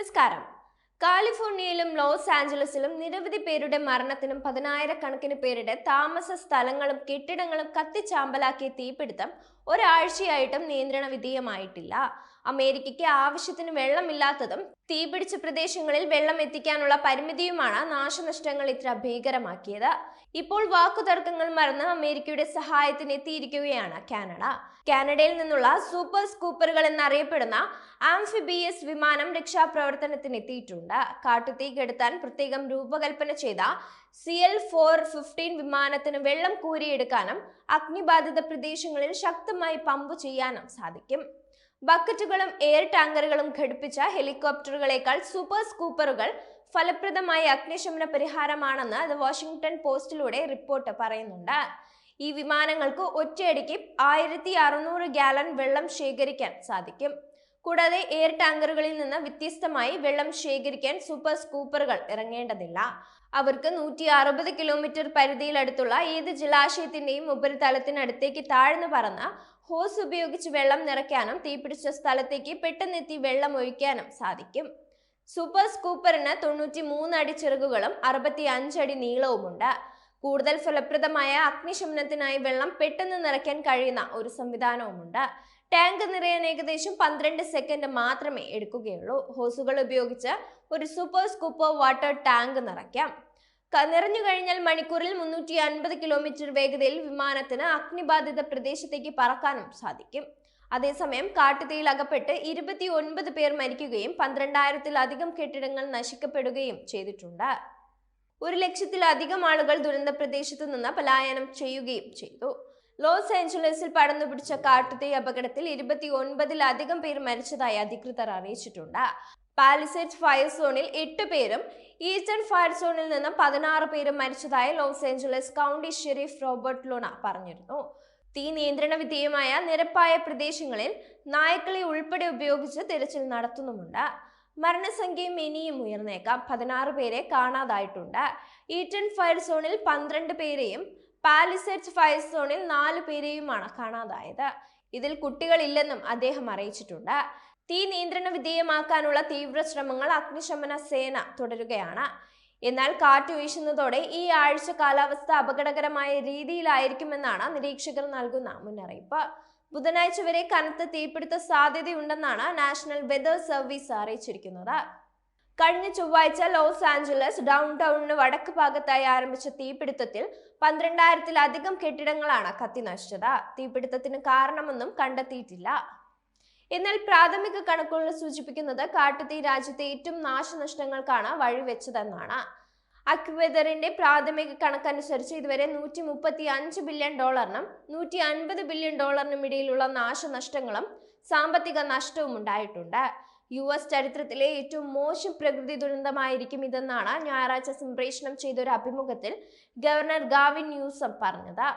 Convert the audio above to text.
നമസ്കാരം. കാലിഫോർണിയയിലും ലോസ് ആഞ്ചലസിലും നിരവധി പേരുടെ മരണത്തിനും പതിനായിരക്കണക്കിന് പേരുടെ താമസ സ്ഥലങ്ങളും കെട്ടിടങ്ങളും കത്തിച്ചാമ്പലാക്കിയ തീപിടുത്തം ഒരാഴ്ചയായിട്ടും നിയന്ത്രണ വിധേയമായിട്ടില്ല. അമേരിക്കയ്ക്ക് ആവശ്യത്തിന് വെള്ളമില്ലാത്തതും തീപിടിച്ച പ്രദേശങ്ങളിൽ വെള്ളം എത്തിക്കാനുള്ള പരിമിതിയുമാണ് നാശനഷ്ടങ്ങൾ ഇത്ര ഭീകരമാക്കിയത്. ഇപ്പോൾ വാക്കുതർക്കങ്ങൾ മറന്ന് അമേരിക്കയുടെ സഹായത്തിന് എത്തിയിരിക്കുകയാണ് കാനഡ. കാനഡയിൽ നിന്നുള്ള സൂപ്പർ സ്കൂപ്പറുകൾ എന്നറിയപ്പെടുന്ന ആംഫിബിയസ് വിമാനം രക്ഷാപ്രവർത്തനത്തിന് എത്തിയിട്ടുണ്ട്. കാട്ടുതീ കെടുത്താൻ പ്രത്യേകം രൂപകൽപ്പന ചെയ്ത CL-415 വിമാനത്തിന് വെള്ളം കോരിയെടുക്കാനും അഗ്നിബാധിത പ്രദേശങ്ങളിൽ ശക്തമായി പമ്പ് ചെയ്യാനും സാധിക്കും. ബക്കറ്റുകളും എയർ ടാങ്കറുകളും ഘടിപ്പിച്ച ഹെലികോപ്റ്ററുകളേക്കാൾ സൂപ്പർ സ്കൂപ്പറുകൾ ഫലപ്രദമായ അഗ്നിശമന പരിഹാരമാണെന്ന് ദ വാഷിംഗ്ടൺ പോസ്റ്റിലൂടെ റിപ്പോർട്ട് പറയുന്നുണ്ട്. ഈ വിമാനങ്ങൾക്ക് ഒറ്റയടിക്ക് 1600 ഗാലൻ വെള്ളം ശേഖരിക്കാൻ സാധിക്കും. കൂടാതെ എയർ ടാങ്കറുകളിൽ നിന്ന് വ്യത്യസ്തമായി വെള്ളം ശേഖരിക്കാൻ സൂപ്പർ സ്കൂപ്പറുകൾ ഇറങ്ങേണ്ടതില്ല. അവർക്ക് 160 കിലോമീറ്റർ പരിധിയിലടുത്തുള്ള ഏത് ജലാശയത്തിന്റെയും ഉപരിതലത്തിനടുത്തേക്ക് താഴ്ന്നു പറന്ന് ഹോസ് ഉപയോഗിച്ച് വെള്ളം നിറയ്ക്കാനും തീപിടിച്ച സ്ഥലത്തേക്ക് പെട്ടെന്നെത്തി വെള്ളം ഒഴിക്കാനും സാധിക്കും. സൂപ്പർ സ്കൂപ്പറിന് 93 അടി ചിറകുകളും 65 അടി നീളവുമുണ്ട്. കൂടുതൽ ഫലപ്രദമായ അഗ്നിശമനത്തിനായി വെള്ളം പെട്ടെന്ന് നിറയ്ക്കാൻ കഴിയുന്ന ഒരു സംവിധാനവുമുണ്ട്. ടാങ്ക് നിറയാൻ ഏകദേശം 12 സെക്കൻഡ് മാത്രമേ എടുക്കുകയുള്ളൂ. ഹോസുകൾ ഉപയോഗിച്ച് ഒരു സൂപ്പർ സ്കൂപ്പർ വാട്ടർ ടാങ്ക് നിറയ്ക്കാം. നിറഞ്ഞു കഴിഞ്ഞാൽ മണിക്കൂറിൽ 350 കിലോമീറ്റർ വേഗതയിൽ വിമാനത്തിന് അഗ്നിബാധിത പ്രദേശത്തേക്ക് പറക്കാനും സാധിക്കും. അതേസമയം കാട്ടുതീയിൽ അകപ്പെട്ട് 29 പേർ മരിക്കുകയും 12,000-ത്തിലധികം കെട്ടിടങ്ങൾ നശിക്കപ്പെടുകയും ചെയ്തിട്ടുണ്ട്. 1,00,000-ത്തിലധികം ആളുകൾ ദുരന്ത പ്രദേശത്തു നിന്ന് പലായനം ചെയ്യുകയും ചെയ്തു. ലോസ് ആഞ്ചലസിൽ പടർന്നുപിടിച്ച കാട്ടുതീ അപകടത്തിൽ 29-ത്തിലധികം പേർ മരിച്ചതായി അധികൃതർ അറിയിച്ചിട്ടുണ്ട്. പാലിസേഡ്സ് ഫയർ സോണിൽ 8 പേരും ഈസ്റ്റേൺ ഫയർ സോണിൽ നിന്ന് 16 പേരും മരിച്ചതായി Los Angeles county sheriff Robert Luna പറഞ്ഞിരുന്നു. തീ നിയന്ത്രണ വിധേയമായ നിരപ്പായ പ്രദേശങ്ങളിൽ നായ്ക്കളെ ഉൾപ്പെടെ ഉപയോഗിച്ച് തിരച്ചിൽ നടത്തുന്നുമുണ്ട്. മരണസംഖ്യയും ഇനിയും ഉയർന്നേക്കാം. 16 പേരെ കാണാതായിട്ടുണ്ട്. ഈസ്റ്റേൺ ഫയർ സോണിൽ 12 പേരെയും പാലിസേഡ്സ് ഫയർ സോണിൽ 4 പേരെയുമാണ് കാണാതായത്. ഇതിൽ കുട്ടികളില്ലെന്നും അദ്ദേഹം അറിയിച്ചിട്ടുണ്ട്. തീ നിയന്ത്രണ വിധേയമാക്കാനുള്ള തീവ്ര ശ്രമങ്ങൾ അഗ്നിശമന സേന തുടരുകയാണ്. എന്നാൽ കാറ്റ് വീശുന്നതോടെ ഈ ആഴ്ച കാലാവസ്ഥ അപകടകരമായ രീതിയിലായിരിക്കുമെന്നാണ് നിരീക്ഷകർ നൽകുന്ന മുന്നറിയിപ്പ്. ബുധനാഴ്ച വരെ കനത്ത തീപിടുത്ത സാധ്യതയുണ്ടെന്നാണ് നാഷണൽ വെതർ സർവീസ് അറിയിച്ചിരിക്കുന്നത്. കഴിഞ്ഞ ചൊവ്വാഴ്ച ലോസ് ആഞ്ചലസ് ഡൗൺ ടൗണിന് വടക്ക് ഭാഗത്തായി ആരംഭിച്ച തീപിടുത്തത്തിൽ 12,000-ത്തിലധികം കെട്ടിടങ്ങളാണ് കത്തിനശിച്ചത്. തീപിടുത്തത്തിന് കാരണമൊന്നും കണ്ടെത്തിയിട്ടില്ല. എന്നാൽ പ്രാഥമിക കണക്കുകൾ സൂചിപ്പിക്കുന്നത് കാട്ടുതീ രാജ്യത്തെ ഏറ്റവും നാശനഷ്ടങ്ങൾക്കാണ് വഴിവെച്ചതെന്നാണ്. അക്വെദറിന്റെ പ്രാഥമിക കണക്കനുസരിച്ച് ഇതുവരെ $135 ബില്യൺ 150 ബില്യൺ ഇടയിലുള്ള നാശനഷ്ടങ്ങളും സാമ്പത്തിക നഷ്ടവും ഉണ്ടായിട്ടുണ്ട്. US ചരിത്രത്തിലെ ഏറ്റവും മോശം പ്രകൃതി ദുരന്തമായിരിക്കും ഇതെന്നാണ് ഞായറാഴ്ച സംപ്രേഷണം ചെയ്ത ഒരു അഭിമുഖത്തിൽ ഗവർണർ ഗാവിൻ ന്യൂസം പറഞ്ഞത്.